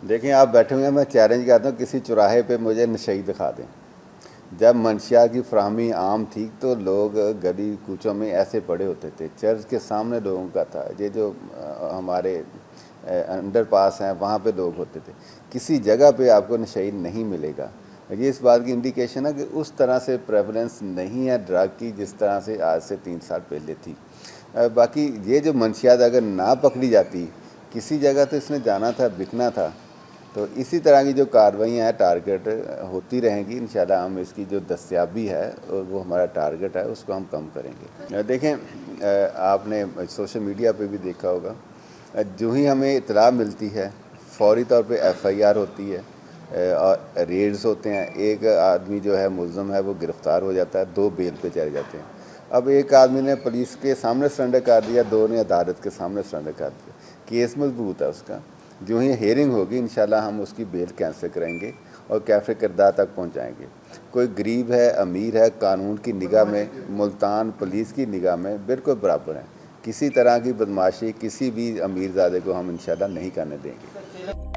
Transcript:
देखें आप बैठे हुए हैं, मैं चैलेंज करता हूँ किसी चौराहे पे मुझे नशई दिखा दें। जब मंशिया की फ्राहमी आम थी तो लोग गली कूचों में ऐसे पड़े होते थे, चर्च के सामने लोगों का था, ये जो हमारे अंडर पास हैं वहाँ पे लोग होते थे। किसी जगह पे आपको नशई नहीं मिलेगा। ये इस बात की इंडिकेशन है कि उस तरह से प्रेवलेंस नहीं है ड्रग की जिस तरह से आज से 3 साल पहले थी। बाकी ये जो मंशियात अगर ना पकड़ी जाती, किसी जगह तो इसने जाना था, बिकना था, तो इसी तरह की जो कार्रवाइयाँ हैं टारगेट होती रहेंगी। इंशाल्लाह हम इसकी जो दस्तयाबी है और वो हमारा टारगेट है उसको हम कम करेंगे। देखें आपने सोशल मीडिया पे भी देखा होगा, जो ही हमें इतला मिलती है फौरी तौर पे FIR होती है और रेड्स होते हैं। एक आदमी जो है मुल्ज़म है वो गिरफ़्तार हो जाता है, 2 बेल पे चले जाते हैं। अब एक आदमी ने पुलिस के सामने सरेंडर कर दिया, 2 ने अदालत के सामने सरेंडर कर दिया, केस मजबूत है उसका। जो ही हेयरिंग होगी इंशाल्लाह हम उसकी बेल कैंसिल करेंगे और कैफ़े किरदार तक पहुंचाएंगे। कोई गरीब है, अमीर है, कानून की निगाह में मुल्तान पुलिस की निगाह में बिल्कुल बराबर हैं। किसी तरह की बदमाशी किसी भी अमीरजादे को हम इंशाल्लाह नहीं करने देंगे।